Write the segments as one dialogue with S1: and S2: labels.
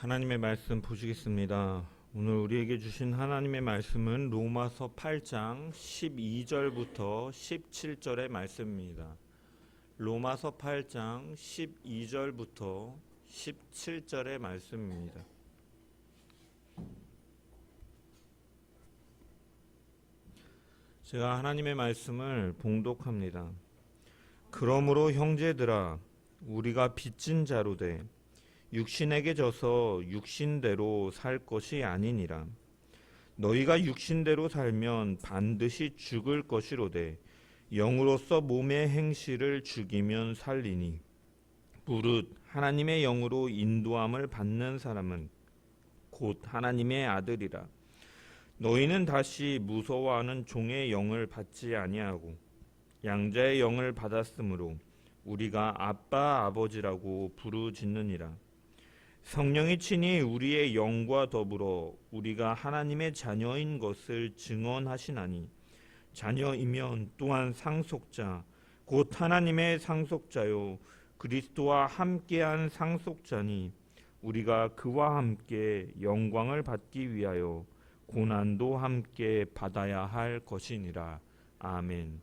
S1: 하나님의 말씀 보시겠습니다. 오늘 우리에게 주신 하나님의 말씀은 로마서 8장 12절부터 17절의 말씀입니다. 로마서 8장 12절부터 17절의 말씀입니다. 제가 하나님의 말씀을 봉독합니다. 그러므로 형제들아, 우리가 빚진 자로 돼 육신에게 져서 육신대로 살 것이 아니니라. 너희가 육신대로 살면 반드시 죽을 것이로되 영으로서 몸의 행실을 죽이면 살리니 무릇 하나님의 영으로 인도함을 받는 사람은 곧 하나님의 아들이라. 너희는 다시 무서워하는 종의 영을 받지 아니하고 양자의 영을 받았으므로 우리가 아빠 아버지라고 부르짖느니라. 성령이 친히 우리의 영과 더불어 우리가 하나님의 자녀인 것을 증언하시나니 자녀이면 또한 상속자 곧 하나님의 상속자요 그리스도와 함께한 상속자니 우리가 그와 함께 영광을 받기 위하여 고난도 함께 받아야 할 것이니라. 아멘.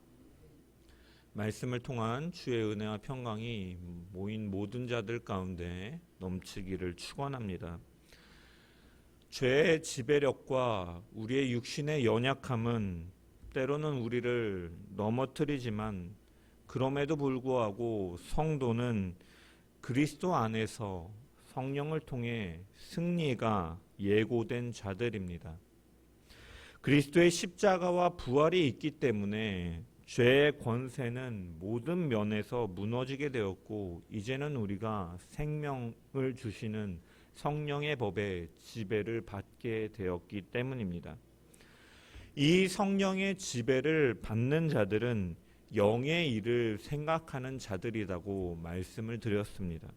S1: 말씀을 통한 주의 은혜와 평강이 모인 모든 자들 가운데 넘치기를 축원합니다. 죄의 지배력과 우리의 육신의 연약함은 때로는 우리를 넘어뜨리지만 그럼에도 불구하고 성도는 그리스도 안에서 성령을 통해 승리가 예고된 자들입니다. 그리스도의 십자가와 부활이 있기 때문에 죄의 권세는 모든 면에서 무너지게 되었고 이제는 우리가 생명을 주시는 성령의 법에 지배를 받게 되었기 때문입니다. 이 성령의 지배를 받는 자들은 영의 일을 생각하는 자들이라고 말씀을 드렸습니다.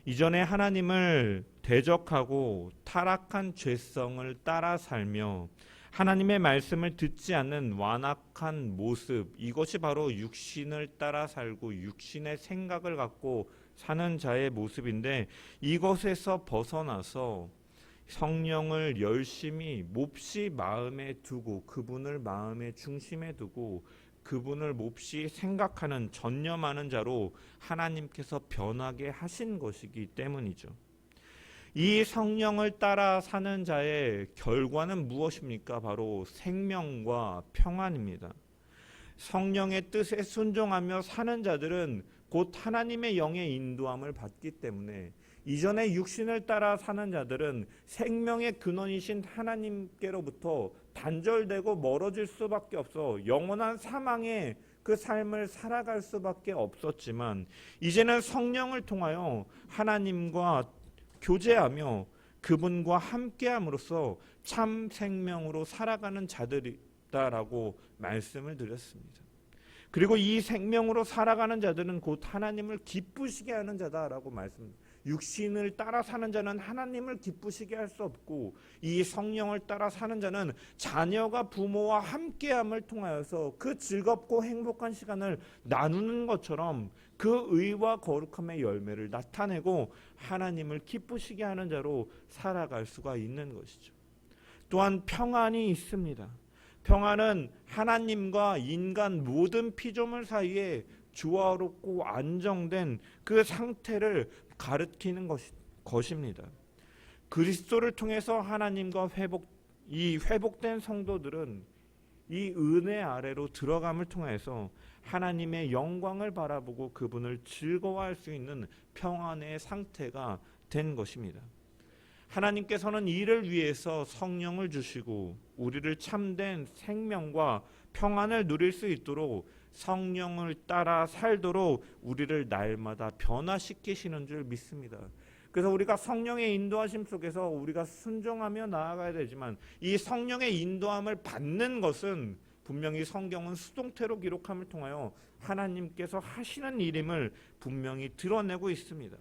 S1: 이전에 하나님을 대적하고 타락한 죄성을 따라 살며 하나님의 말씀을 듣지 않는 완악한 모습, 이것이 바로 육신을 따라 살고 육신의 생각을 갖고 사는 자의 모습인데 이것에서 벗어나서 성령을 열심히 몹시 마음에 두고 그분을 마음의 중심에 두고 그분을 몹시 생각하는 전념하는 자로 하나님께서 변하게 하신 것이기 때문이죠. 이 성령을 따라 사는 자의 결과는 무엇입니까? 바로 생명과 평안입니다. 성령의 뜻에 순종하며 사는 자들은 곧 하나님의 영의 인도함을 받기 때문에 이전에 육신을 따라 사는 자들은 생명의 근원이신 하나님께로부터 단절되고 멀어질 수밖에 없어 영원한 사망의 그 삶을 살아갈 수밖에 없었지만 이제는 성령을 통하여 하나님과 교제하며 그분과 함께함으로써 참 생명으로 살아가는 자들이다라고 말씀을 드렸습니다. 그리고 이 생명으로 살아가는 자들은 곧 하나님을 기쁘시게 하는 자다라고 말씀드립니다. 육신을 따라 사는 자는 하나님을 기쁘시게 할 수 없고 이 성령을 따라 사는 자는 자녀가 부모와 함께함을 통하여서 그 즐겁고 행복한 시간을 나누는 것처럼 그 의와 거룩함의 열매를 나타내고 하나님을 기쁘시게 하는 자로 살아갈 수가 있는 것이죠. 또한 평안이 있습니다. 평안은 하나님과 인간 모든 피조물 사이에 조화롭고 안정된 그 상태를 가리키는 것입니다. 그리스도를 통해서 하나님과 회복된 성도들은 이 은혜 아래로 들어감을 통해서 하나님의 영광을 바라보고 그분을 즐거워할 수 있는 평안의 상태가 된 것입니다. 하나님께서는 이를 위해서 성령을 주시고 우리를 참된 생명과 평안을 누릴 수 있도록 성령을 따라 살도록 우리를 날마다 변화시키시는 줄 믿습니다. 그래서 우리가 성령의 인도하심 속에서 우리가 순종하며 나아가야 되지만 이 성령의 인도함을 받는 것은 분명히 성경은 수동태로 기록함을 통하여 하나님께서 하시는 일임을 분명히 드러내고 있습니다.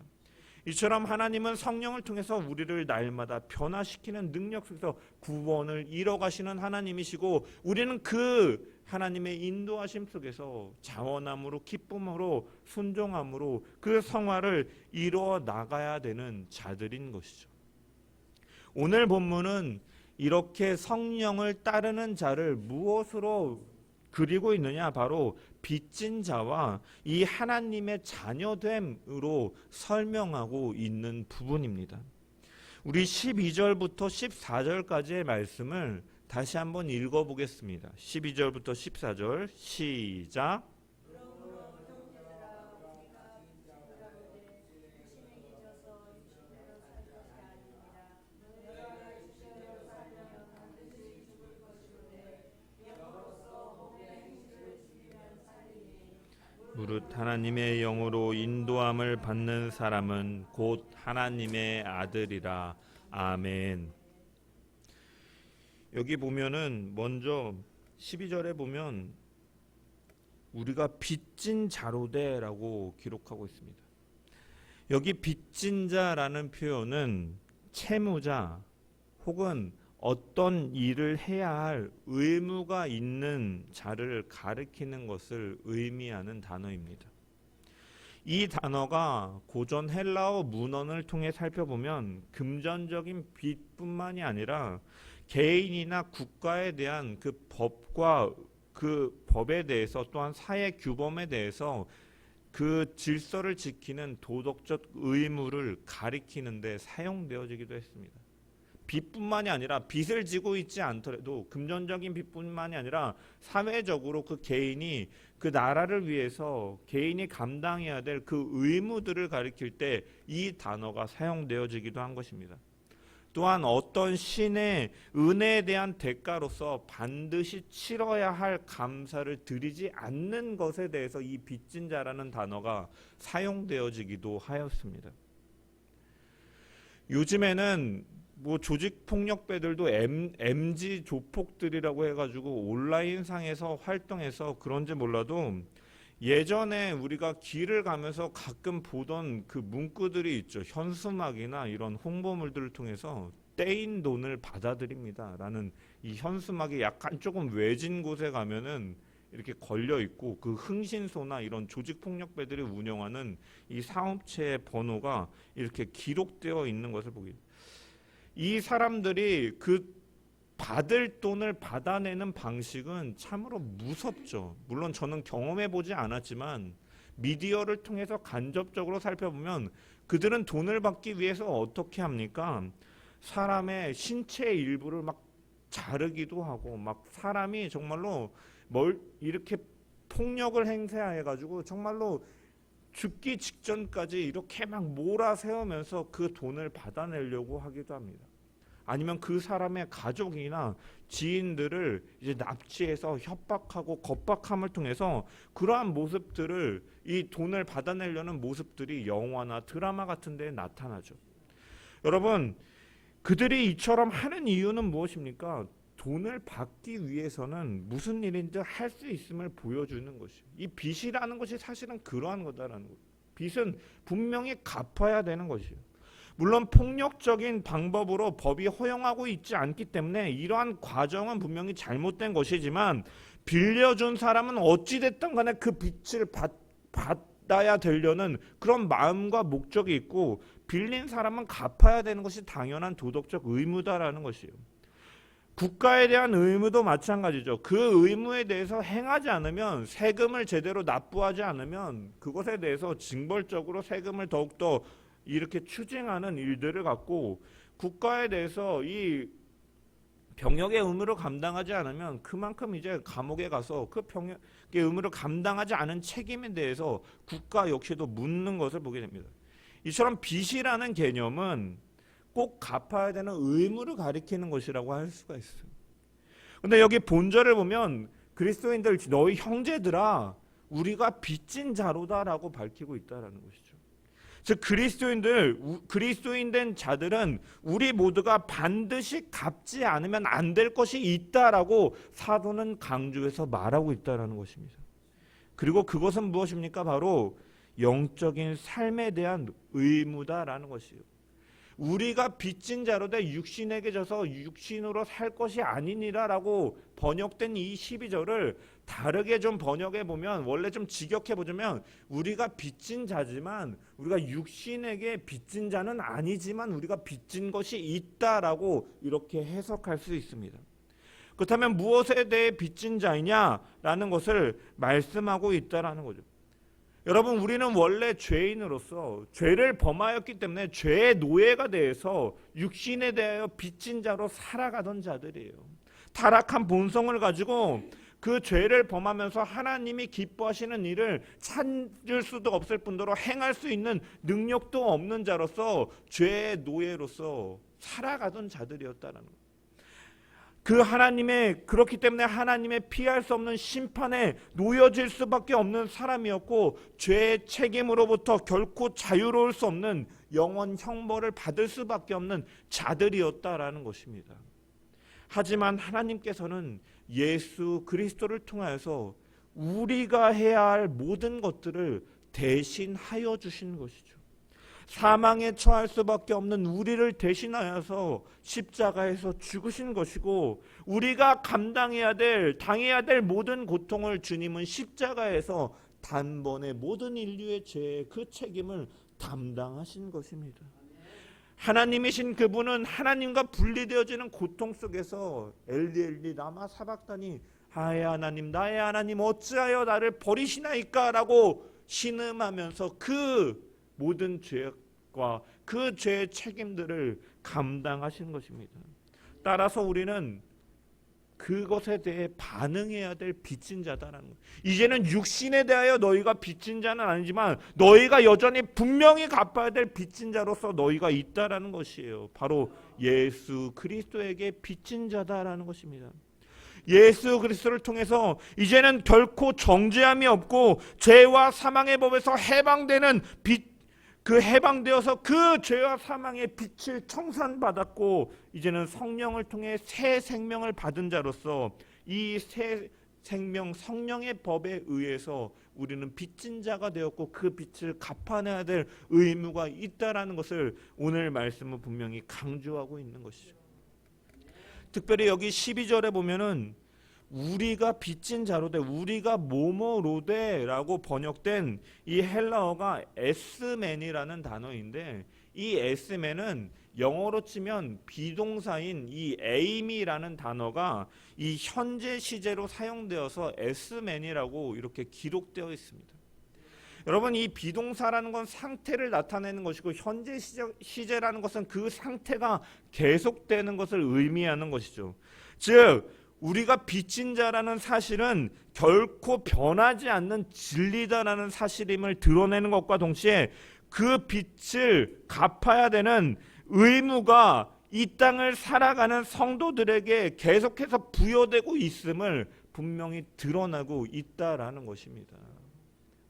S1: 이처럼 하나님은 성령을 통해서 우리를 날마다 변화시키는 능력 속에서 구원을 이뤄가시는 하나님이시고 우리는 그 하나님의 인도하심 속에서 자원함으로 기쁨으로 순종함으로 그 성화를 이루어 나가야 되는 자들인 것이죠. 오늘 본문은 이렇게 성령을 따르는 자를 무엇으로 그리고 있느냐? 바로 빚진 자와 이 하나님의 자녀됨으로 설명하고 있는 부분입니다. 우리 12절부터 14절까지의 말씀을 다시 한번 읽어보겠습니다. 12절부터 14절 시작. 무릇 하나님의 영으로 인도함을 받는 사람은 곧 하나님의 아들이라. 아멘. 여기 보면은 먼저 12절에 보면 우리가 빚진 자로되라고 기록하고 있습니다. 여기 빚진 자라는 표현은 채무자 혹은 어떤 일을 해야 할 의무가 있는 자를 가리키는 것을 의미하는 단어입니다. 이 단어가 고전 헬라어 문헌을 통해 살펴보면 금전적인 빚뿐만이 아니라 개인이나 국가에 대한 그 법과 그 법에 대해서 또한 사회 규범에 대해서 그 질서를 지키는 도덕적 의무를 가리키는 데 사용되어지기도 했습니다. 빚뿐만이 아니라 빚을 지고 있지 않더라도 금전적인 빚뿐만이 아니라 사회적으로 그 개인이 그 나라를 위해서 개인이 감당해야 될 그 의무들을 가리킬 때 이 단어가 사용되어지기도 한 것입니다. 또한 어떤 신의 은혜에 대한 대가로서 반드시 치러야 할 감사를 드리지 않는 것에 대해서 이 빚진 자라는 단어가 사용되어지기도 하였습니다. 요즘에는 조직폭력배들도 MG 조폭들이라고 해가지고 온라인상에서 활동해서 그런지 몰라도 예전에 우리가 길을 가면서 가끔 보던 그 문구들이 있죠. 현수막이나 이런 홍보물들을 통해서 떼인 돈을 받아들입니다 라는 이 현수막이 약간 조금 외진 곳에 가면은 이렇게 걸려 있고 그 흥신소나 이런 조직폭력배들이 운영하는 이 사업체의 번호가 이렇게 기록되어 있는 것을 보게 됩니다. 이 사람들이 그 받을 돈을 받아내는 방식은 참으로 무섭죠. 물론 저는 경험해보지 않았지만 미디어를 통해서 간접적으로 살펴보면 그들은 돈을 받기 위해서 어떻게 합니까? 사람의 신체 일부를 막 자르기도 하고 막 사람이 정말로 이렇게 폭력을 행사해가지고 정말로 죽기 직전까지 이렇게 막 몰아세우면서 그 돈을 받아내려고 하기도 합니다. 아니면 그 사람의 가족이나 지인들을 이제 납치해서 협박하고 겁박함을 통해서 그러한 모습들을 이 돈을 받아내려는 모습들이 영화나 드라마 같은 데에 나타나죠. 여러분, 그들이 이처럼 하는 이유는 무엇입니까? 돈을 받기 위해서는 무슨 일인지 할 수 있음을 보여주는 것이에요. 이 빚이라는 것이 사실은 그러한 거다라는 거예요. 빚은 분명히 갚아야 되는 것이에요. 물론 폭력적인 방법으로 법이 허용하고 있지 않기 때문에 이러한 과정은 분명히 잘못된 것이지만 빌려준 사람은 어찌됐든 간에 그 빚을 받아야 되려는 그런 마음과 목적이 있고 빌린 사람은 갚아야 되는 것이 당연한 도덕적 의무다라는 것이에요. 국가에 대한 의무도 마찬가지죠. 그 의무에 대해서 행하지 않으면 세금을 제대로 납부하지 않으면 그것에 대해서 징벌적으로 세금을 더욱더 이렇게 추징하는 일들을 갖고 국가에 대해서 이 병역의 의무를 감당하지 않으면 그만큼 이제 감옥에 가서 그 병역의 의무를 감당하지 않은 책임에 대해서 국가 역시도 묻는 것을 보게 됩니다. 이처럼 빚이라는 개념은 꼭 갚아야 되는 의무를 가리키는 것이라고 할 수가 있어요. 근데 여기 본절을 보면 그리스도인들 너희 형제들아 우리가 빚진 자로다라고 밝히고 있다라는 것이죠. 즉 그리스도인 된 자들은 우리 모두가 반드시 갚지 않으면 안 될 것이 있다라고 사도는 강조해서 말하고 있다라는 것입니다. 그리고 그것은 무엇입니까? 바로 영적인 삶에 대한 의무다라는 것이에요. 우리가 빚진 자로 돼 육신에게 져서 육신으로 살 것이 아니니라라고 번역된 이 12절을 다르게 좀 번역해 보면, 원래 좀 직역해 보자면 우리가 빚진 자지만, 우리가 육신에게 빚진 자는 아니지만 우리가 빚진 것이 있다라고 이렇게 해석할 수 있습니다. 그렇다면 무엇에 대해 빚진 자이냐라는 것을 말씀하고 있다라는 거죠. 여러분, 우리는 원래 죄인으로서 죄를 범하였기 때문에 죄의 노예가 되어서 육신에 대하여 빚진 자로 살아가던 자들이에요. 타락한 본성을 가지고 그 죄를 범하면서 하나님이 기뻐하시는 일을 찾을 수도 없을 뿐더러 행할 수 있는 능력도 없는 자로서 죄의 노예로서 살아가던 자들이었다는 거예요. 그렇기 때문에 하나님의 피할 수 없는 심판에 놓여질 수밖에 없는 사람이었고, 죄의 책임으로부터 결코 자유로울 수 없는 영원 형벌을 받을 수밖에 없는 자들이었다라는 것입니다. 하지만 하나님께서는 예수 그리스도를 통하여서 우리가 해야 할 모든 것들을 대신하여 주신 것이죠. 사망에 처할 수밖에 없는 우리를 대신하여서 십자가에서 죽으신 것이고, 우리가 당해야 될 모든 고통을 주님은 십자가에서 단번에 모든 인류의 죄의 그 책임을 담당하신 것입니다. 하나님이신 그분은 하나님과 분리되어지는 고통 속에서 엘리 엘리 라마 사박다니, 하의 하나님 나의 하나님 어찌하여 나를 버리시나이까 라고 신음하면서 그 모든 죄과 그 죄의 책임들을 감당하신 것입니다. 따라서 우리는 그것에 대해 반응해야 될 빚진 자다라는 것. 이제는 육신에 대하여 너희가 빚진 자는 아니지만 너희가 여전히 분명히 갚아야 될 빚진 자로서 너희가 있다라는 것이에요. 바로 예수 그리스도에게 빚진 자다라는 것입니다. 예수 그리스도를 통해서 이제는 결코 정죄함이 없고 죄와 사망의 법에서 해방되는 해방되어서 그 죄와 사망의 빛을 청산받았고, 이제는 성령을 통해 새 생명을 받은 자로서 이 새 생명 성령의 법에 의해서 우리는 빚진 자가 되었고 그 빚을 갚아내야 될 의무가 있다라는 것을 오늘 말씀은 분명히 강조하고 있는 것이죠. 특별히 여기 12절에 보면은 우리가 빚진 자로되, 우리가 뭐뭐로되라고 번역된 이 헬라어가 에스맨이라는 단어인데, 이 에스맨은 영어로 치면 비동사인 이 에임이라는 단어가 이 현재 시제로 사용되어서 에스맨이라고 이렇게 기록되어 있습니다. 여러분, 이 비동사라는 건 상태를 나타내는 것이고, 현재 시제라는 것은 그 상태가 계속되는 것을 의미하는 것이죠. 즉 우리가 빚진 자라는 사실은 결코 변하지 않는 진리다라는 사실임을 드러내는 것과 동시에 그 빚을 갚아야 되는 의무가 이 땅을 살아가는 성도들에게 계속해서 부여되고 있음을 분명히 드러나고 있다라는 것입니다.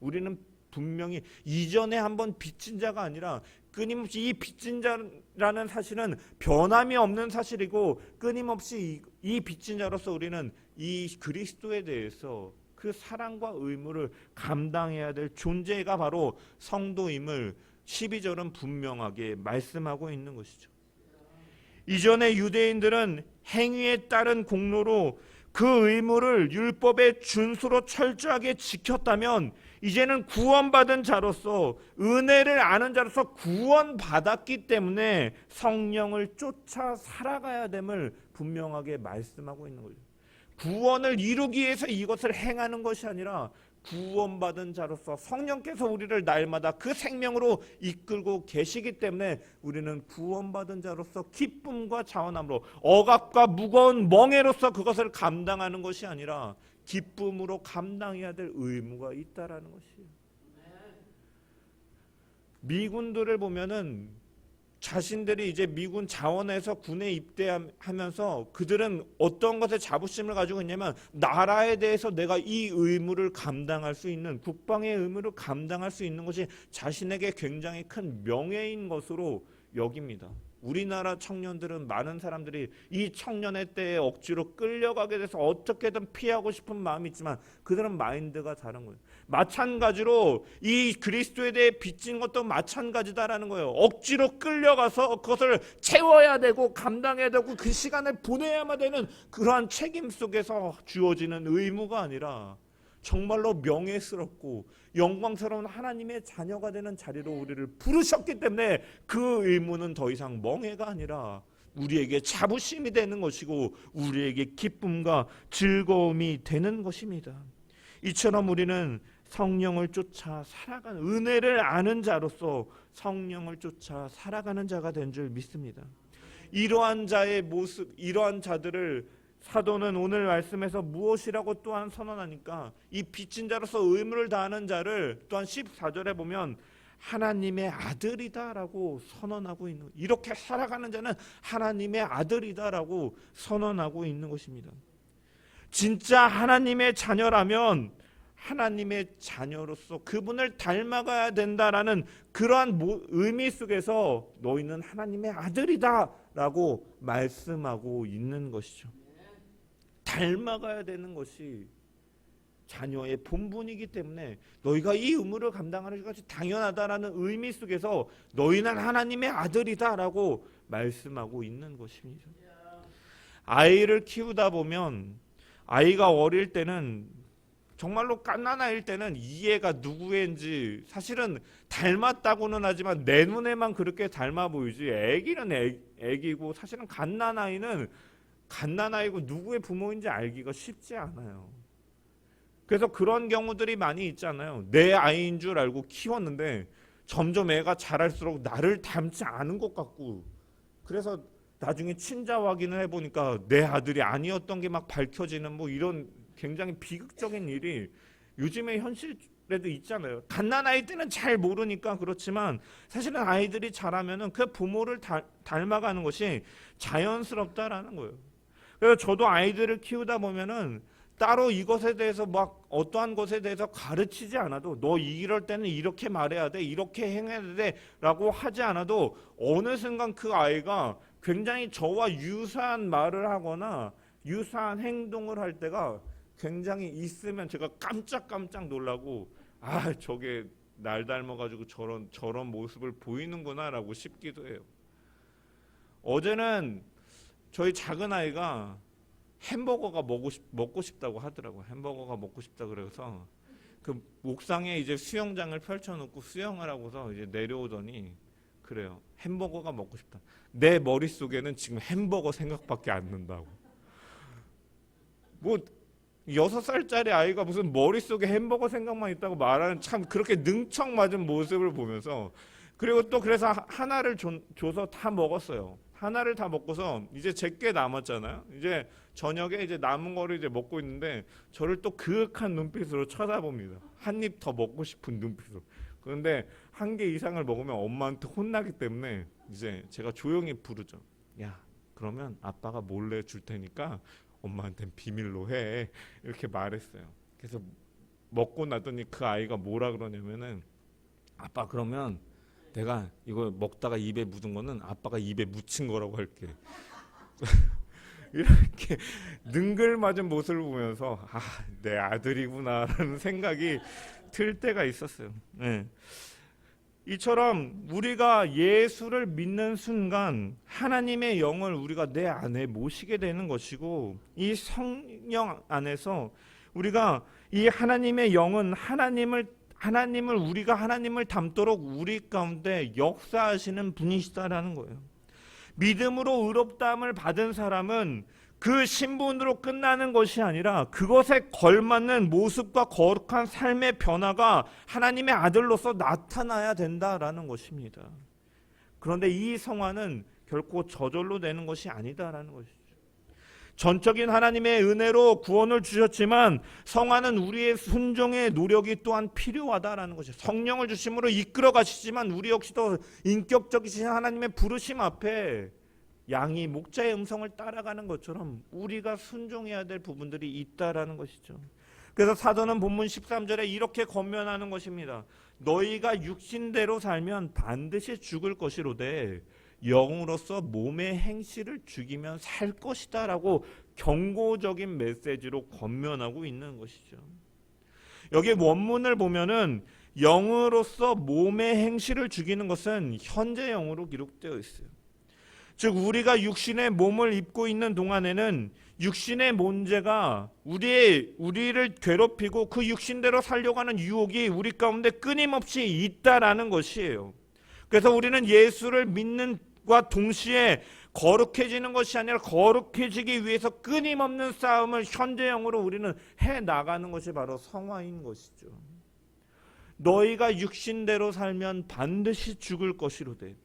S1: 우리는 분명히 이전에 한번 빚진 자가 아니라 끊임없이 이 빚진 자라는 사실은 변함이 없는 사실이고, 끊임없이 이 빚진 자로서 우리는 이 그리스도에 대해서 그 사랑과 의무를 감당해야 될 존재가 바로 성도임을 12절은 분명하게 말씀하고 있는 것이죠. 이전에 유대인들은 행위에 따른 공로로 그 의무를 율법의 준수로 철저하게 지켰다면, 이제는 구원받은 자로서, 은혜를 아는 자로서 구원받았기 때문에 성령을 쫓아 살아가야 됨을 분명하게 말씀하고 있는 거죠. 구원을 이루기 위해서 이것을 행하는 것이 아니라 구원받은 자로서 성령께서 우리를 날마다 그 생명으로 이끌고 계시기 때문에 우리는 구원받은 자로서 기쁨과 자원함으로, 억압과 무거운 멍에로서 그것을 감당하는 것이 아니라 기쁨으로 감당해야 될 의무가 있다라는 것이에요. 미군들을 보면은 자신들이 이제 미군 자원에서 군에 입대하면서 그들은 어떤 것에 자부심을 가지고 있냐면, 나라에 대해서 내가 이 의무를 감당할 수 있는, 국방의 의무를 감당할 수 있는 것이 자신에게 굉장히 큰 명예인 것으로 여깁니다. 우리나라 청년들은 많은 사람들이 이 청년의 때에 억지로 끌려가게 돼서 어떻게든 피하고 싶은 마음이 있지만 그들은 마인드가 다른 거예요. 마찬가지로 이 그리스도에 대해 빚진 것도 마찬가지다라는 거예요. 억지로 끌려가서 그것을 채워야 되고 감당해야 되고 그 시간을 보내야만 되는 그러한 책임 속에서 주어지는 의무가 아니라 정말로 명예스럽고 영광스러운 하나님의 자녀가 되는 자리로 우리를 부르셨기 때문에 그 의무는 더 이상 멍해가 아니라 우리에게 자부심이 되는 것이고 우리에게 기쁨과 즐거움이 되는 것입니다. 이처럼 우리는 성령을 쫓아 살아가는, 은혜를 아는 자로서 성령을 쫓아 살아가는 자가 된 줄 믿습니다. 이러한 자의 모습, 이러한 자들을 사도는 오늘 말씀에서 무엇이라고 또한 선언하니까 이 빚진 자로서 의무를 다하는 자를 또한 14절에 보면 하나님의 아들이다라고 선언하고 있는, 이렇게 살아가는 자는 하나님의 아들이다라고 선언하고 있는 것입니다. 진짜 하나님의 자녀라면 하나님의 자녀로서 그분을 닮아가야 된다라는 그러한 의미 속에서 너희는 하나님의 아들이다라고 말씀하고 있는 것이죠. 닮아가야 되는 것이 자녀의 본분이기 때문에 너희가 이 의무를 감당하는 것이 당연하다라는 의미 속에서 너희는 하나님의 아들이다라고 말씀하고 있는 것입니다. 아이를 키우다 보면 아이가 어릴 때는 정말로 갓난아일 때는 이해가 누구인지 사실은 닮았다고는 하지만 내 눈에만 그렇게 닮아 보이지 애기는 애기고 사실은 갓난아이는 갓난아이고 누구의 부모인지 알기가 쉽지 않아요. 그래서 그런 경우들이 많이 있잖아요. 내 아이인 줄 알고 키웠는데 점점 애가 자랄수록 나를 닮지 않은 것 같고, 그래서 나중에 친자 확인을 해보니까 내 아들이 아니었던 게 막 밝혀지는 뭐 이런 굉장히 비극적인 일이 요즘의 현실에도 있잖아요. 갓난아이 때는 잘 모르니까 그렇지만 사실은 아이들이 자라면은 그 부모를 닮아가는 것이 자연스럽다라는 거예요. 그래서 저도 아이들을 키우다 보면은 따로 이것에 대해서 막 어떠한 것에 대해서 가르치지 않아도 너 이럴 때는 이렇게 말해야 돼, 이렇게 행해야 돼 라고 하지 않아도 어느 순간 그 아이가 굉장히 저와 유사한 말을 하거나 유사한 행동을 할 때가 굉장히 있으면 제가 깜짝깜짝 놀라고, 아 저게 날 닮아가지고 저런 모습을 보이는구나 라고 싶기도 해요. 어제는 저희 작은 아이가 햄버거가 먹고 싶다고 하더라고요. 햄버거가 먹고 싶다 그래서 그 옥상에 이제 수영장을 펼쳐놓고 수영을 하고서 이제 내려오더니 그래요. 햄버거가 먹고 싶다. 내 머릿속에는 지금 햄버거 생각밖에 안 든다고. 뭐 6살짜리 아이가 무슨 머릿속에 햄버거 생각만 있다고 말하는, 참 그렇게 능청맞은 모습을 보면서, 그리고 또 그래서 하나를 줘서 다 먹었어요. 하나를 다 먹고서 이제 제게 남았잖아요. 이제 저녁에 이제 남은 거를 이제 먹고 있는데 저를 또 그윽한 눈빛으로 쳐다봅니다. 한 입 더 먹고 싶은 눈빛으로. 그런데 한 개 이상을 먹으면 엄마한테 혼나기 때문에 이제 제가 조용히 부르죠. 야, 그러면 아빠가 몰래 줄 테니까 엄마한테는 비밀로 해. 이렇게 말했어요. 그래서 먹고 나더니 그 아이가 뭐라 그러냐면은, 아빠 그러면 내가 이거 먹다가 입에 묻은 거는 아빠가 입에 묻힌 거라고 할게. 이렇게 능글맞은 모습을 보면서 아, 내 아들이구나라는 생각이 들 때가 있었어요. 네. 이처럼 우리가 예수를 믿는 순간 하나님의 영을 우리가 내 안에 모시게 되는 것이고, 이 성령 안에서 우리가 이 하나님의 영은 우리가 하나님을 닮도록 우리 가운데 역사하시는 분이시다라는 거예요. 믿음으로 의롭다함을 받은 사람은 그 신분으로 끝나는 것이 아니라 그것에 걸맞는 모습과 거룩한 삶의 변화가 하나님의 아들로서 나타나야 된다라는 것입니다. 그런데 이 성화는 결코 저절로 되는 것이 아니다라는 것이죠. 전적인 하나님의 은혜로 구원을 주셨지만 성화는 우리의 순종의 노력이 또한 필요하다라는 것이죠. 성령을 주심으로 이끌어 가시지만 우리 역시도 인격적이신 하나님의 부르심 앞에 양이 목자의 음성을 따라가는 것처럼 우리가 순종해야 될 부분들이 있다라는 것이죠. 그래서 사도는 본문 13절에 이렇게 권면하는 것입니다. 너희가 육신대로 살면 반드시 죽을 것이로되 영으로서 몸의 행실을 죽이면 살 것이다 라고 경고적인 메시지로 권면하고 있는 것이죠. 여기 원문을 보면은 영으로서 몸의 행실을 죽이는 것은 현재형으로 기록되어 있어요. 즉 우리가 육신의 몸을 입고 있는 동안에는 육신의 문제가 우리를 괴롭히고 그 육신대로 살려고 하는 유혹이 우리 가운데 끊임없이 있다라는 것이에요. 그래서 우리는 예수를 믿는과 동시에 거룩해지는 것이 아니라 거룩해지기 위해서 끊임없는 싸움을 현재형으로 우리는 해나가는 것이 바로 성화인 것이죠. 너희가 육신대로 살면 반드시 죽을 것이로되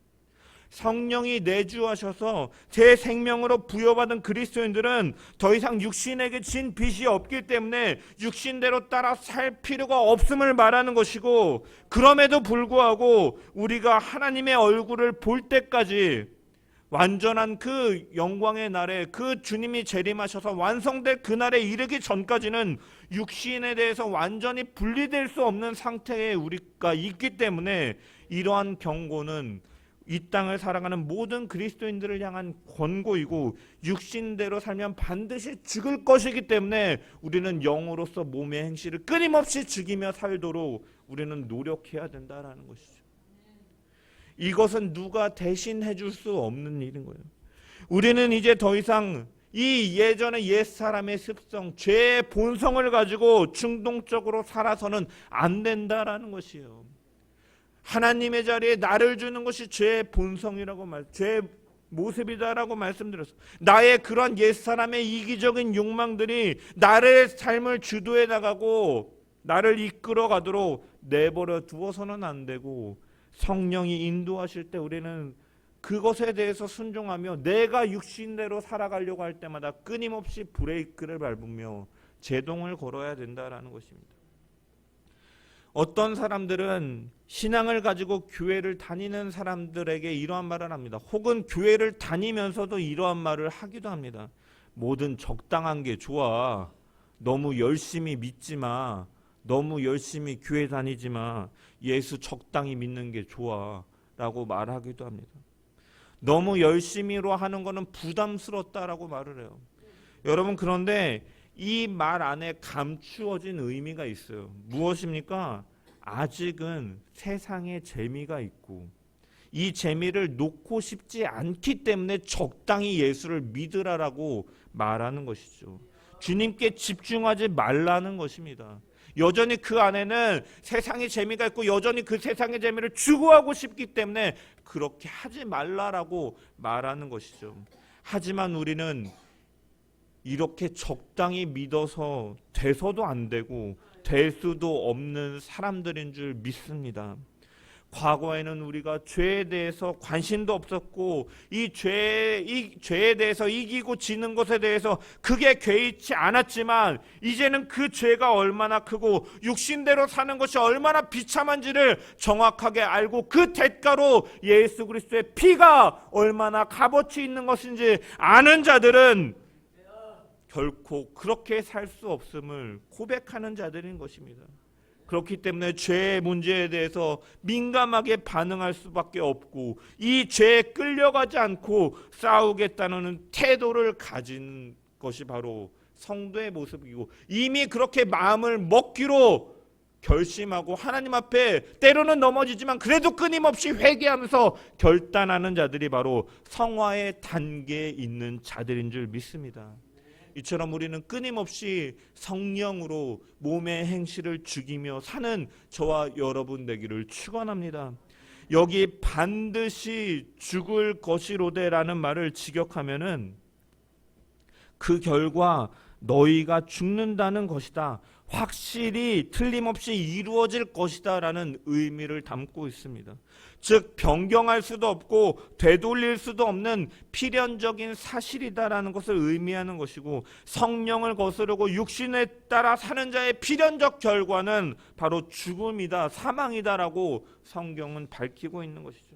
S1: 성령이 내주하셔서 제 생명으로 부여받은 그리스도인들은 더 이상 육신에게 진 빚이 없기 때문에 육신대로 따라 살 필요가 없음을 말하는 것이고, 그럼에도 불구하고 우리가 하나님의 얼굴을 볼 때까지 완전한 그 영광의 날에 그 주님이 재림하셔서 완성될 그날에 이르기 전까지는 육신에 대해서 완전히 분리될 수 없는 상태에 우리가 있기 때문에 이러한 경고는 이 땅을 살아가는 모든 그리스도인들을 향한 권고이고, 육신대로 살면 반드시 죽을 것이기 때문에 우리는 영으로서 몸의 행실을 끊임없이 죽이며 살도록 우리는 노력해야 된다라는 것이죠. 이것은 누가 대신해 줄 수 없는 일인 거예요. 우리는 이제 더 이상 이 예전의 옛사람의 습성, 죄의 본성을 가지고 충동적으로 살아서는 안 된다라는 것이에요. 하나님의 자리에 나를 주는 것이 죄의 본성이라고 죄의 모습이다라고 말씀드렸어요. 나의 그런 옛사람의 이기적인 욕망들이 나의 삶을 주도해 나가고 나를 이끌어 가도록 내버려 두어서는 안 되고, 성령이 인도하실 때 우리는 그것에 대해서 순종하며 내가 육신대로 살아가려고 할 때마다 끊임없이 브레이크를 밟으며 제동을 걸어야 된다라는 것입니다. 어떤 사람들은 신앙을 가지고 교회를 다니는 사람들에게 이러한 말을 합니다. 혹은 교회를 다니면서도 이러한 말을 하기도 합니다. 뭐든 적당한 게 좋아. 너무 열심히 믿지 마. 너무 열심히 교회 다니지 마. 예수 적당히 믿는 게 좋아. 라고 말하기도 합니다. 너무 열심히로 하는 거는 부담스럽다라고 말을 해요. 여러분, 그런데 이 말 안에 감추어진 의미가 있어요. 무엇입니까? 아직은 세상에 재미가 있고 이 재미를 놓고 싶지 않기 때문에 적당히 예수를 믿으라라고 말하는 것이죠. 주님께 집중하지 말라는 것입니다. 여전히 그 안에는 세상의 재미가 있고 여전히 그 세상의 재미를 추구하고 싶기 때문에 그렇게 하지 말라라고 말하는 것이죠. 하지만 우리는 이렇게 적당히 믿어서 돼서도 안 되고 될 수도 없는 사람들인 줄 믿습니다. 과거에는 우리가 죄에 대해서 관심도 없었고 이 죄에 대해서 이기고 지는 것에 대해서 그게 개의치 않았지만, 이제는 그 죄가 얼마나 크고 육신대로 사는 것이 얼마나 비참한지를 정확하게 알고 그 대가로 예수 그리스도의 피가 얼마나 값어치 있는 것인지 아는 자들은 결코 그렇게 살 수 없음을 고백하는 자들인 것입니다. 그렇기 때문에 죄의 문제에 대해서 민감하게 반응할 수밖에 없고 이 죄에 끌려가지 않고 싸우겠다는 태도를 가진 것이 바로 성도의 모습이고, 이미 그렇게 마음을 먹기로 결심하고 하나님 앞에 때로는 넘어지지만 그래도 끊임없이 회개하면서 결단하는 자들이 바로 성화의 단계에 있는 자들인 줄 믿습니다. 이처럼 우리는 끊임없이 성령으로 몸의 행실을 죽이며 사는 저와 여러분 되기를 축원합니다. 여기 반드시 죽을 것이로되라는 말을 직역하면은 그 결과 너희가 죽는다는 것이다, 확실히 틀림없이 이루어질 것이다 라는 의미를 담고 있습니다. 즉 변경할 수도 없고 되돌릴 수도 없는 필연적인 사실이다라는 것을 의미하는 것이고, 성령을 거스르고 육신에 따라 사는 자의 필연적 결과는 바로 죽음이다, 사망이다라고 성경은 밝히고 있는 것이죠.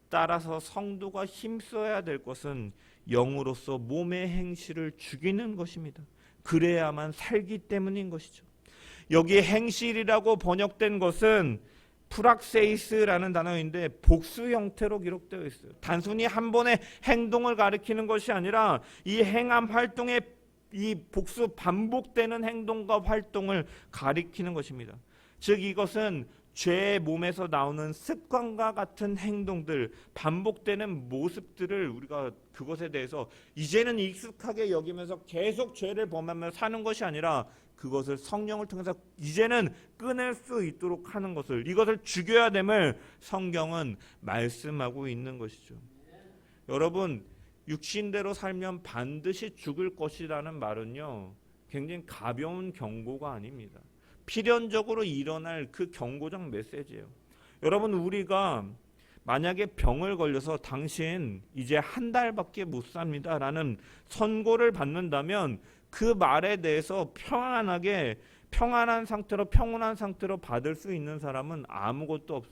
S1: 따라서 성도가 힘써야 될 것은 영으로서 몸의 행실을 죽이는 것입니다. 그래야만 살기 때문인 것이죠. 여기 행실이라고 번역된 것은 프락세이스라는 단어인데 복수 형태로 기록되어 있어요. 단순히 한 번의 행동을 가리키는 것이 아니라 이 행함 활동의 이 복수 반복되는 행동과 활동을 가리키는 것입니다. 즉 이것은 죄의 몸에서 나오는 습관과 같은 행동들, 반복되는 모습들을 우리가 그것에 대해서 이제는 익숙하게 여기면서 계속 죄를 범하며 사는 것이 아니라 그것을 성령을 통해서 이제는 끊을 수 있도록 하는 것을, 이것을 죽여야 됨을 성경은 말씀하고 있는 것이죠. 여러분, 육신대로 살면 반드시 죽을 것이라는 말은요, 굉장히 가벼운 경고가 아닙니다. 필연적으로 일어날 그 경고적 메시지예요. 여러분, 우리가 만약에 병을 걸려서 당신 이제 한 달밖에 못 삽니다 라는 선고를 받는다면 그 말에 대해서 평안한 상태로, 평온한 상태로 받을 수 있는 사람은 아무도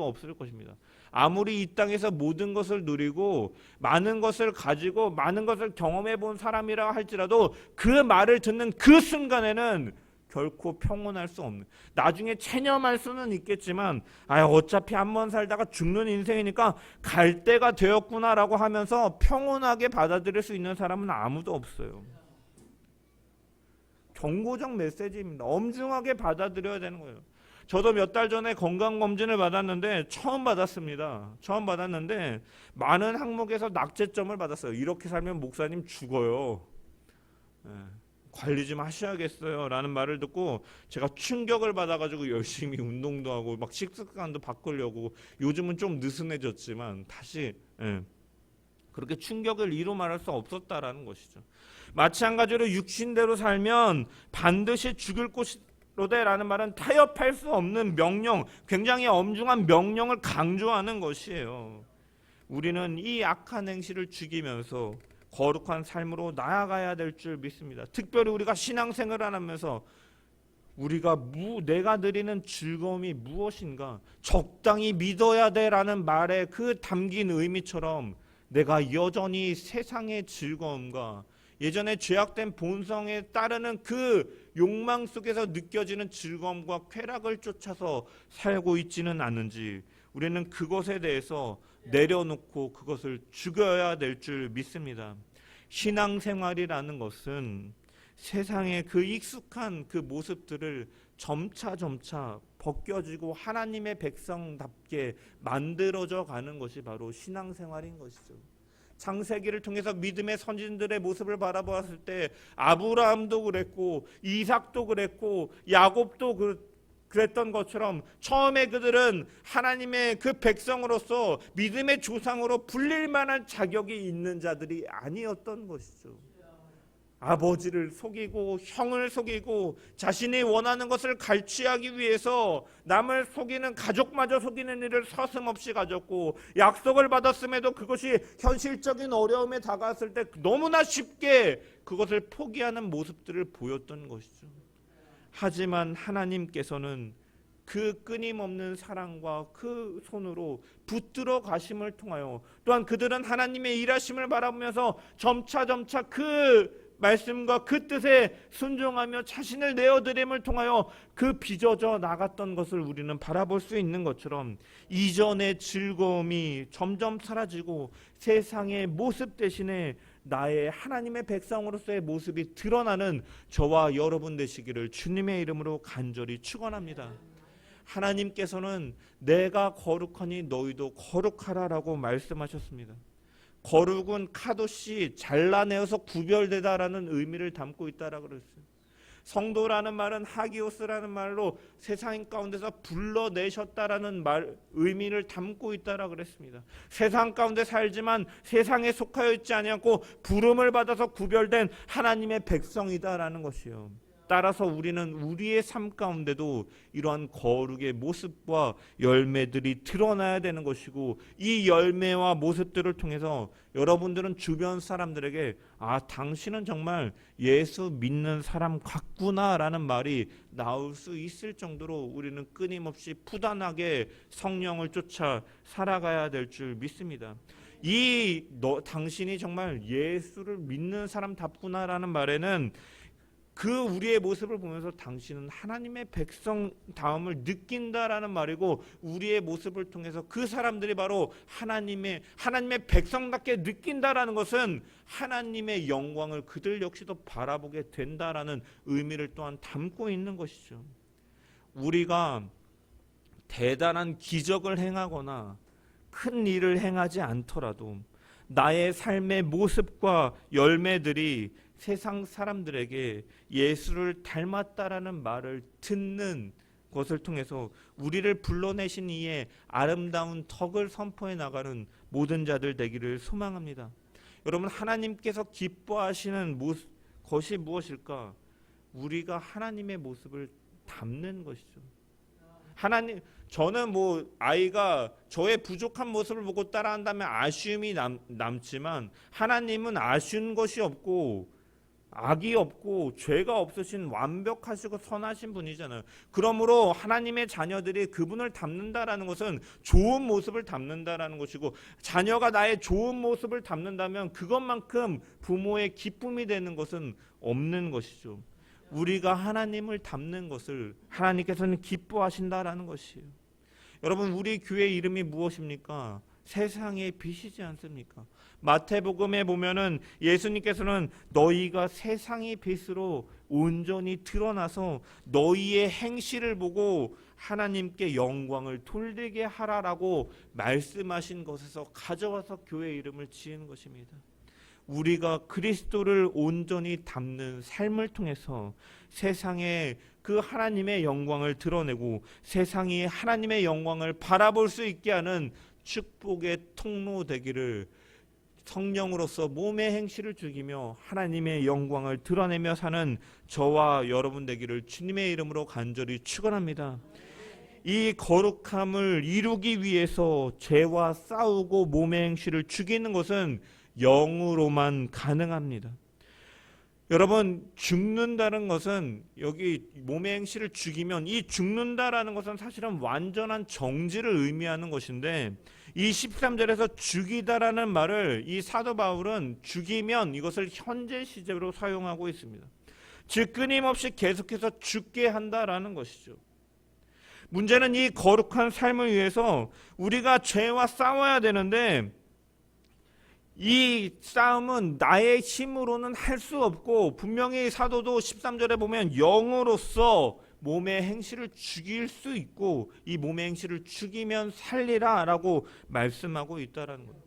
S1: 없을 것입니다. 아무리 이 땅에서 모든 것을 누리고 많은 것을 가지고 많은 것을 경험해 본 사람이라 할지라도 그 말을 듣는 그 순간에는 결코 평온할 수 없는, 나중에 체념할 수는 있겠지만 어차피 한 번 살다가 죽는 인생이니까 갈 때가 되었구나라고 하면서 평온하게 받아들일 수 있는 사람은 아무도 없어요. 경고적 메시지입니다. 엄중하게 받아들여야 되는 거예요. 저도 몇 달 전에 건강검진을 받았는데 처음 받았는데 많은 항목에서 낙제점을 받았어요. 이렇게 살면 목사님 죽어요. 관리 좀 하셔야겠어요 라는 말을 듣고 제가 충격을 받아가지고 열심히 운동도 하고 막 식습관도 바꾸려고, 요즘은 좀 느슨해졌지만 다시 그렇게 충격을 이루 말할 수 없었다라는 것이죠. 마찬가지로 육신대로 살면 반드시 죽을 것이로되라는 말은 타협할 수 없는 명령, 굉장히 엄중한 명령을 강조하는 것이에요. 우리는 이 악한 행실을 죽이면서 거룩한 삶으로 나아가야 될 줄 믿습니다. 특별히 우리가 신앙생활을 하면서 내가 누리는 즐거움이 무엇인가, 적당히 믿어야 돼라는 말에 그 담긴 의미처럼 내가 여전히 세상의 즐거움과 예전에 죄악된 본성에 따르는 그 욕망 속에서 느껴지는 즐거움과 쾌락을 쫓아서 살고 있지는 않는지, 우리는 그것에 대해서 내려놓고 그것을 죽여야 될 줄 믿습니다. 신앙생활이라는 것은 세상의 그 익숙한 그 모습들을 점차 벗겨지고 하나님의 백성답게 만들어져 가는 것이 바로 신앙생활인 것이죠. 창세기를 통해서 믿음의 선진들의 모습을 바라보았을 때 아브라함도 그랬고 이삭도 그랬고 야곱도 그랬던 것처럼 처음에 그들은 하나님의 그 백성으로서 믿음의 조상으로 불릴 만한 자격이 있는 자들이 아니었던 것이죠. 아버지를 속이고 형을 속이고 자신이 원하는 것을 갈취하기 위해서 남을 속이는, 가족마저 속이는 일을 서슴없이 가졌고, 약속을 받았음에도 그것이 현실적인 어려움에 다가왔을 때 너무나 쉽게 그것을 포기하는 모습들을 보였던 것이죠. 하지만 하나님께서는 그 끊임없는 사랑과 그 손으로 붙들어 가심을 통하여, 또한 그들은 하나님의 일하심을 바라보면서 점차 그 말씀과 그 뜻에 순종하며 자신을 내어드림을 통하여 그 빚어져 나갔던 것을 우리는 바라볼 수 있는 것처럼, 이전의 즐거움이 점점 사라지고 세상의 모습 대신에 나의 하나님의 백성으로서의 모습이 드러나는 저와 여러분 되시기를 주님의 이름으로 간절히 축원합니다. 하나님께서는 내가 거룩하니 너희도 거룩하라라고 말씀하셨습니다. 거룩은 카도시, 잘라내어서 구별되다라는 의미를 담고 있다라고 그랬어요. 성도라는 말은 하기오스라는 말로 세상 가운데서 불러내셨다라는 의미를 담고 있다라고 그랬습니다. 세상 가운데 살지만 세상에 속하여 있지 아니하고 부름을 받아서 구별된 하나님의 백성이다라는 것이요. 따라서 우리는 우리의 삶 가운데도 이러한 거룩의 모습과 열매들이 드러나야 되는 것이고, 이 열매와 모습들을 통해서 여러분들은 주변 사람들에게 당신은 정말 예수 믿는 사람 같구나라는 말이 나올 수 있을 정도로 우리는 끊임없이 부단하게 성령을 쫓아 살아가야 될 줄 믿습니다. 당신이 정말 예수를 믿는 사람답구나라는 말에는 그 우리의 모습을 보면서 당신은 하나님의 백성다움을 느낀다라는 말이고, 우리의 모습을 통해서 그 사람들이 바로 하나님의 백성답게 느낀다라는 것은 하나님의 영광을 그들 역시도 바라보게 된다라는 의미를 또한 담고 있는 것이죠. 우리가 대단한 기적을 행하거나 큰 일을 행하지 않더라도 나의 삶의 모습과 열매들이 세상 사람들에게 예수를 닮았다라는 말을 듣는 것을 통해서 우리를 불러내신 이의 아름다운 덕을 선포해 나가는 모든 자들 되기를 소망합니다. 여러분, 하나님께서 기뻐하시는 것이 무엇일까? 우리가 하나님의 모습을 담는 것이죠. 저는 아이가 저의 부족한 모습을 보고 따라한다면 아쉬움이 남지만, 하나님은 아쉬운 것이 없고 악이 없고 죄가 없으신 완벽하시고 선하신 분이잖아요. 그러므로 하나님의 자녀들이 그분을 닮는다라는 것은 좋은 모습을 닮는다라는 것이고, 자녀가 나의 좋은 모습을 닮는다면 그것만큼 부모의 기쁨이 되는 것은 없는 것이죠. 우리가 하나님을 닮는 것을 하나님께서는 기뻐하신다라는 것이에요. 여러분, 우리 교회 이름이 무엇입니까? 세상의 빛이지 않습니까? 마태복음에 보면은 예수님께서는 너희가 세상의 빛으로 온전히 드러나서 너희의 행실을 보고 하나님께 영광을 돌리게 하라라고 말씀하신 것에서 가져와서 교회 이름을 지은 것입니다. 우리가 그리스도를 온전히 담는 삶을 통해서 세상에 그 하나님의 영광을 드러내고 세상이 하나님의 영광을 바라볼 수 있게 하는 축복의 통로 되기를, 성령으로서 몸의 행실을 죽이며 하나님의 영광을 드러내며 사는 저와 여러분 되기를 주님의 이름으로 간절히 축원합니다. 이 거룩함을 이루기 위해서 죄와 싸우고 몸의 행실을 죽이는 것은 영으로만 가능합니다. 여러분, 죽는다는 것은, 여기 몸의 행실을 죽이면, 이 죽는다라는 것은 사실은 완전한 정지를 의미하는 것인데, 이 13절에서 죽이다라는 말을 이 사도 바울은 죽이면 이것을 현재 시제로 사용하고 있습니다. 즉 끊임없이 계속해서 죽게 한다라는 것이죠. 문제는 이 거룩한 삶을 위해서 우리가 죄와 싸워야 되는데, 이 싸움은 나의 힘으로는 할 수 없고, 분명히 사도도 13절에 보면 영으로서 몸의 행실을 죽일 수 있고 이 몸의 행실을 죽이면 살리라 라고 말씀하고 있다는 거예요.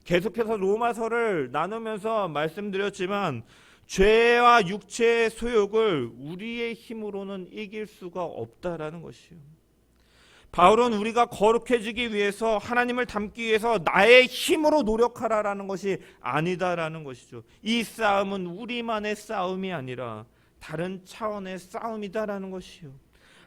S1: 계속해서 로마서를 나누면서 말씀드렸지만, 죄와 육체의 소욕을 우리의 힘으로는 이길 수가 없다라는 것이에요. 바울은 우리가 거룩해지기 위해서, 하나님을 닮기 위해서 나의 힘으로 노력하라라는 것이 아니다라는 것이죠. 이 싸움은 우리만의 싸움이 아니라 다른 차원의 싸움이다라는 것이요.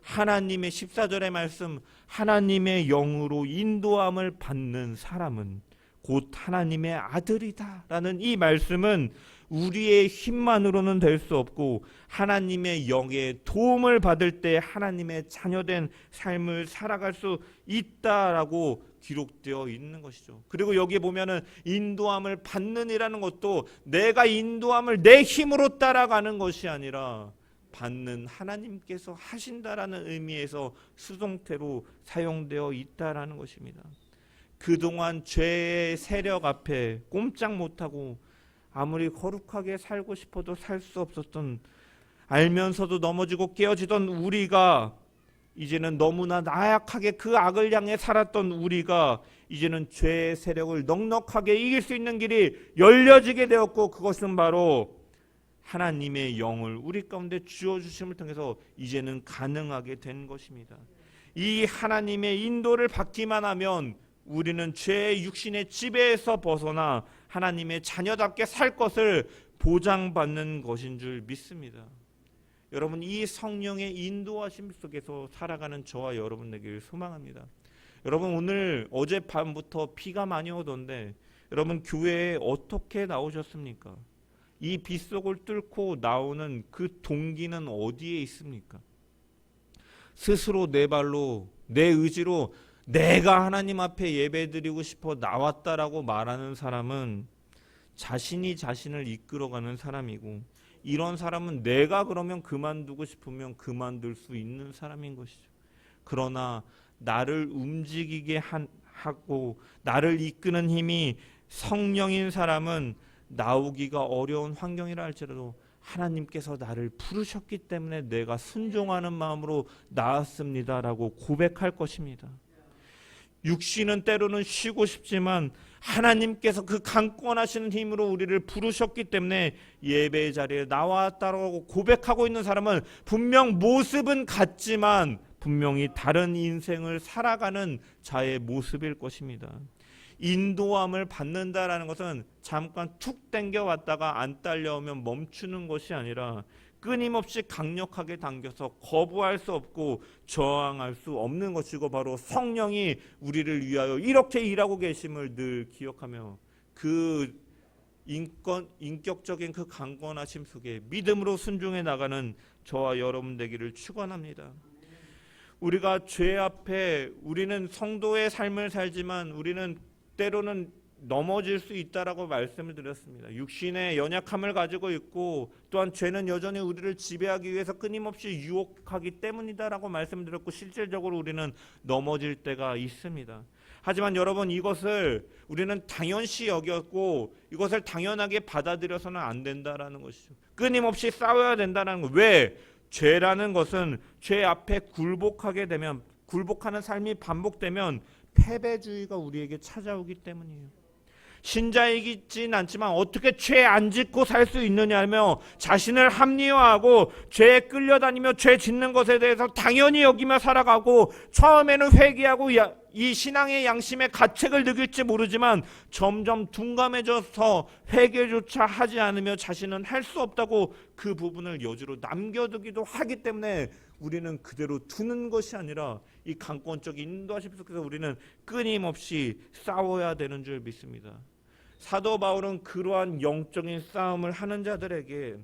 S1: 하나님의 14절의 말씀, 하나님의 영으로 인도함을 받는 사람은 곧 하나님의 아들이다라는 이 말씀은 우리의 힘만으로는 될 수 없고, 하나님의 영의 도움을 받을 때 하나님의 자녀된 삶을 살아갈 수 있다라고 기록되어 있는 것이죠. 그리고 여기 보면은 인도함을 받는이라는 것도 내가 인도함을 내 힘으로 따라가는 것이 아니라 받는 하나님께서 하신다라는 의미에서 수동태로 사용되어 있다라는 것입니다. 그동안 죄의 세력 앞에 꼼짝 못하고 아무리 거룩하게 살고 싶어도 살 수 없었던, 알면서도 넘어지고 깨어지던 우리가, 이제는 너무나 나약하게 그 악을 향해 살았던 우리가 이제는 죄의 세력을 넉넉하게 이길 수 있는 길이 열려지게 되었고, 그것은 바로 하나님의 영을 우리 가운데 주어주심을 통해서 이제는 가능하게 된 것입니다. 이 하나님의 인도를 받기만 하면 우리는 죄의 육신의 지배에서 벗어나 하나님의 자녀답게 살 것을 보장받는 것인 줄 믿습니다. 여러분, 이 성령의 인도하심 속에서 살아가는 저와 여러분 되기를 소망합니다. 여러분, 어젯밤부터 비가 많이 오던데 여러분 교회에 어떻게 나오셨습니까? 이 빗속을 뚫고 나오는 그 동기는 어디에 있습니까? 스스로 내 발로, 내 의지로 내가 하나님 앞에 예배드리고 싶어 나왔다라고 말하는 사람은 자신이 자신을 이끌어가는 사람이고, 이런 사람은 내가 그러면 그만두고 싶으면 그만둘 수 있는 사람인 것이죠. 그러나 나를 움직이게 하고 나를 이끄는 힘이 성령인 사람은 나오기가 어려운 환경이라 할지라도 하나님께서 나를 부르셨기 때문에 내가 순종하는 마음으로 나왔습니다라고 고백할 것입니다. 육신은 때로는 쉬고 싶지만 하나님께서 그 강권하시는 힘으로 우리를 부르셨기 때문에 예배의 자리에 나왔다고 고백하고 있는 사람은 분명 모습은 같지만 분명히 다른 인생을 살아가는 자의 모습일 것입니다. 인도함을 받는다라는 것은 잠깐 툭 당겨왔다가 안 딸려오면 멈추는 것이 아니라 끊임없이 강력하게 당겨서 거부할 수 없고 저항할 수 없는 것이고 바로 성령이 우리를 위하여 이렇게 일하고 계심을 늘 기억하며 그 인격적인 그 강권하심 속에 믿음으로 순종해 나가는 저와 여러분 되기를 축원합니다. 우리가 죄 앞에 우리는 성도의 삶을 살지만 우리는 때로는 넘어질 수 있다라고 말씀을 드렸습니다. 육신의 연약함을 가지고 있고 또한 죄는 여전히 우리를 지배하기 위해서 끊임없이 유혹하기 때문이다라고 말씀드렸고 실질적으로 우리는 넘어질 때가 있습니다. 하지만 여러분 이것을 우리는 당연시 여겼고 이것을 당연하게 받아들여서는 안 된다라는 것이죠. 끊임없이 싸워야 된다는 거. 왜? 죄라는 것은 죄 앞에 굴복하게 되면 굴복하는 삶이 반복되면 패배주의가 우리에게 찾아오기 때문이에요. 신자이긴 않지만 어떻게 죄 안 짓고 살 수 있느냐며 자신을 합리화하고 죄에 끌려다니며 죄 짓는 것에 대해서 당연히 여기며 살아가고 처음에는 회개하고 이 신앙의 양심의 가책을 느낄지 모르지만 점점 둔감해져서 회개조차 하지 않으며 자신은 할 수 없다고 그 부분을 여지로 남겨두기도 하기 때문에 우리는 그대로 두는 것이 아니라 이 강권적인 인도하심 속에서 우리는 끊임없이 싸워야 되는 줄 믿습니다. 사도 바울은 그러한 영적인 싸움을 하는 자들에게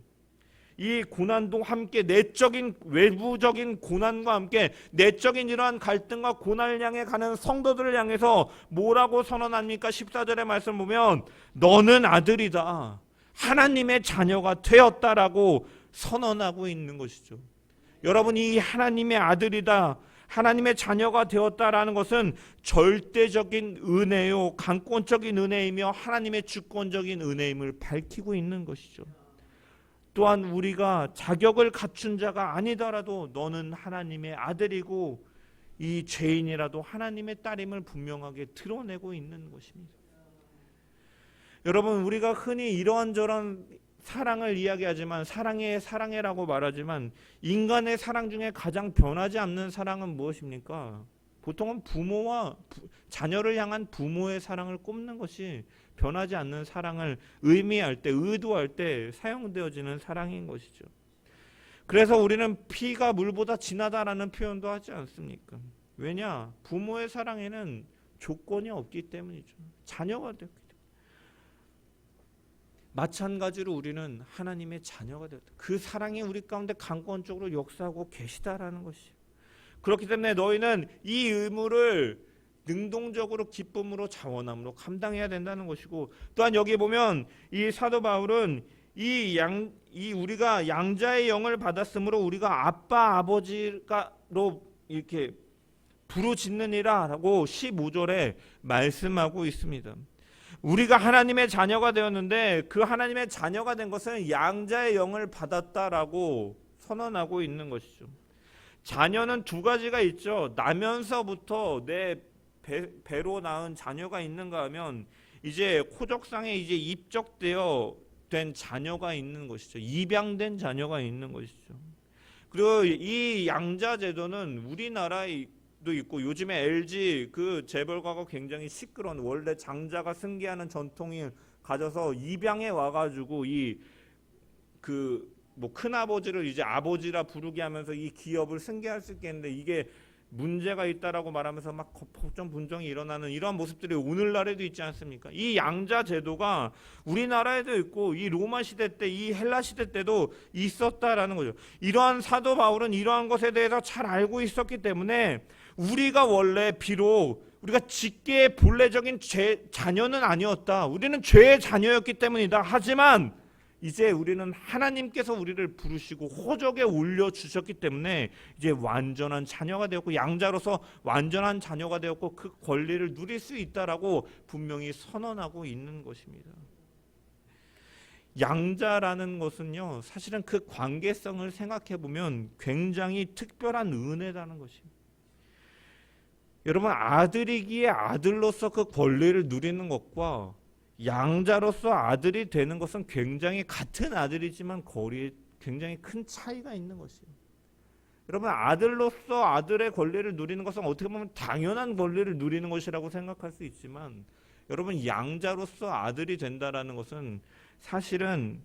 S1: 이 고난도 함께 내적인 외부적인 고난과 함께 내적인 이러한 갈등과 고난을 향해 가는 성도들을 향해서 뭐라고 선언합니까? 14절의 말씀을 보면 너는 아들이다. 하나님의 자녀가 되었다라고 선언하고 있는 것이죠. 여러분이 하나님의 아들이다. 하나님의 자녀가 되었다라는 것은 절대적인 은혜요, 강권적인 은혜이며 하나님의 주권적인 은혜임을 밝히고 있는 것이죠. 또한 우리가 자격을 갖춘 자가 아니더라도 너는 하나님의 아들이고 이 죄인이라도 하나님의 딸임을 분명하게 드러내고 있는 것입니다. 여러분 우리가 흔히 이러한저런 사랑을 이야기하지만 사랑해라고 말하지만 인간의 사랑 중에 가장 변하지 않는 사랑은 무엇입니까? 보통은 부모와 자녀를 향한 부모의 사랑을 꼽는 것이 변하지 않는 사랑을 의미할 때 의도할 때 사용되어지는 사랑인 것이죠. 그래서 우리는 피가 물보다 진하다라는 표현도 하지 않습니까? 왜냐? 부모의 사랑에는 조건이 없기 때문이죠. 자녀가 되었기 때문에. 마찬가지로 우리는 하나님의 자녀가 되었다. 그 사랑이 우리 가운데 강권적으로 역사하고 계시다라는 것이에요. 그렇기 때문에 너희는 이 의무를 능동적으로 기쁨으로 자원함으로 감당해야 된다는 것이고 또한 여기 보면 이 사도 바울은 우리가 양자의 영을 받았으므로 우리가 아빠 아버지로 이렇게 부르짖느니라라고 15절에 말씀하고 있습니다. 우리가 하나님의 자녀가 되었는데 그 하나님의 자녀가 된 것은 양자의 영을 받았다라고 선언하고 있는 것이죠. 자녀는 두 가지가 있죠. 나면서부터 내 배로 낳은 자녀가 있는가 하면 이제 호적상에 이제 입적되어 된 자녀가 있는 것이죠. 입양된 자녀가 있는 것이죠. 그리고 이 양자 제도는 우리나라에 도 있고 요즘에 LG 그 재벌가가 굉장히 시끄러운 원래 장자가 승계하는 전통을 가져서 입양해 와가지고 이 그 뭐 큰아버지를 이제 아버지라 부르게 하면서 이 기업을 승계할 수 있겠는데 이게 문제가 있다라고 말하면서 막 법정 분쟁이 일어나는 이러한 모습들이 오늘날에도 있지 않습니까? 이 양자 제도가 우리나라에도 있고 이 로마 시대 때 이 헬라 시대 때도 있었다라는 거죠. 이러한 사도 바울은 이러한 것에 대해서 잘 알고 있었기 때문에 우리가 원래 비록 우리가 직계의 본래적인 자녀는 아니었다. 우리는 죄의 자녀였기 때문이다. 하지만 이제 우리는 하나님께서 우리를 부르시고 호적에 올려주셨기 때문에 이제 완전한 자녀가 되었고 양자로서 완전한 자녀가 되었고 그 권리를 누릴 수 있다라고 분명히 선언하고 있는 것입니다. 양자라는 것은요, 사실은 그 관계성을 생각해 보면 굉장히 특별한 은혜라는 것입니다. 여러분, 아들이기에 아들로서 그 권리를 누리는 것과 양자로서 아들이 되는 것은 굉장히 같은 아들이지만 거리에 굉장히 큰 차이가 있는 것이에요. 여러분, 아들로서 아들의 권리를 누리는 것은 어떻게 보면 당연한 권리를 누리는 것이라고 생각할 수 있지만, 여러분, 양자로서 아들이 된다라는 것은 사실은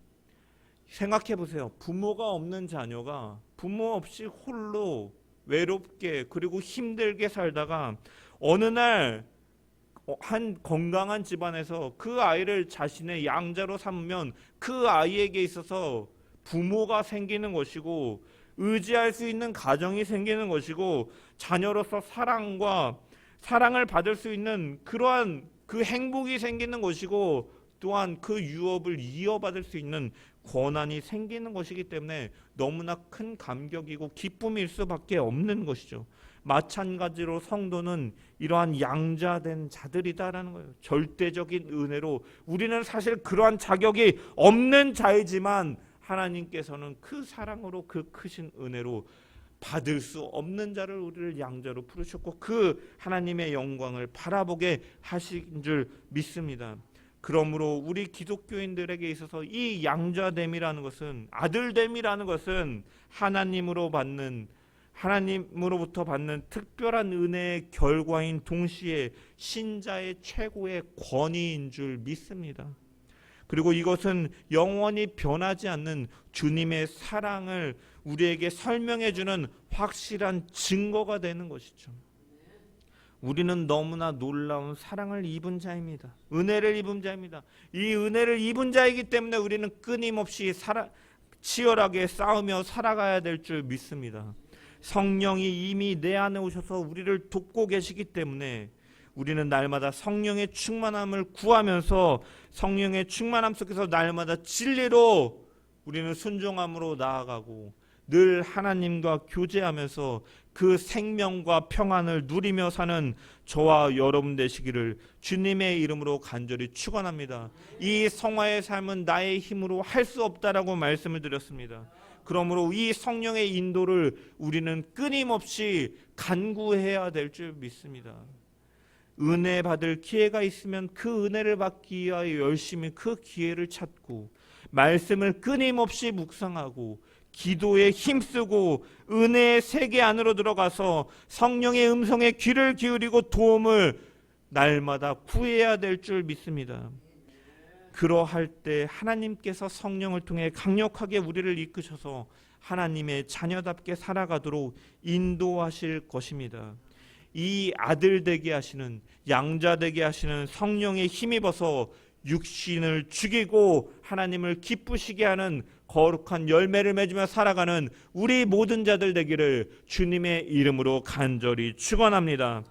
S1: 생각해 보세요. 부모가 없는 자녀가 부모 없이 홀로 외롭게 그리고 힘들게 살다가 어느 날 한 건강한 집안에서 그 아이를 자신의 양자로 삼으면 그 아이에게 있어서 부모가 생기는 것이고 의지할 수 있는 가정이 생기는 것이고 자녀로서 사랑을 받을 수 있는 그러한 그 행복이 생기는 것이고 또한 그 유업을 이어받을 수 있는 권한이 생기는 것이기 때문에 너무나 큰 감격이고 기쁨일 수밖에 없는 것이죠. 마찬가지로 성도는 이러한 양자된 자들이다라는 거예요. 절대적인 은혜로 우리는 사실 그러한 자격이 없는 자이지만 하나님께서는 그 사랑으로 그 크신 은혜로 받을 수 없는 자를 우리를 양자로 부르셨고 그 하나님의 영광을 바라보게 하신 줄 믿습니다. 그러므로 우리 기독교인들에게 있어서 이 양자됨이라는 것은 아들됨이라는 것은 하나님으로부터 받는 특별한 은혜의 결과인 동시에 신자의 최고의 권위인 줄 믿습니다. 그리고 이것은 영원히 변하지 않는 주님의 사랑을 우리에게 설명해 주는 확실한 증거가 되는 것이죠. 우리는 너무나 놀라운 사랑을 입은 자입니다. 은혜를 입은 자입니다. 이 은혜를 입은 자이기 때문에 우리는 끊임없이 치열하게 싸우며 살아가야 될 줄 믿습니다. 성령이 이미 내 안에 오셔서 우리를 돕고 계시기 때문에 우리는 날마다 성령의 충만함을 구하면서 성령의 충만함 속에서 날마다 진리로 우리는 순종함으로 나아가고 늘 하나님과 교제하면서 그 생명과 평안을 누리며 사는 저와 여러분 되시기를 주님의 이름으로 간절히 축원합니다. 이 성화의 삶은 나의 힘으로 할 수 없다라고 말씀을 드렸습니다. 그러므로 이 성령의 인도를 우리는 끊임없이 간구해야 될 줄 믿습니다. 은혜 받을 기회가 있으면 그 은혜를 받기 위하여 열심히 그 기회를 찾고 말씀을 끊임없이 묵상하고 기도에 힘쓰고 은혜의 세계 안으로 들어가서 성령의 음성에 귀를 기울이고 도움을 날마다 구해야 될 줄 믿습니다. 그러할 때 하나님께서 성령을 통해 강력하게 우리를 이끄셔서 하나님의 자녀답게 살아가도록 인도하실 것입니다. 이 아들 되게 하시는 양자 되게 하시는 성령에 힘입어서 육신을 죽이고 하나님을 기쁘시게 하는 거룩한 열매를 맺으며 살아가는 우리 모든 자들 되기를 주님의 이름으로 간절히 축원합니다.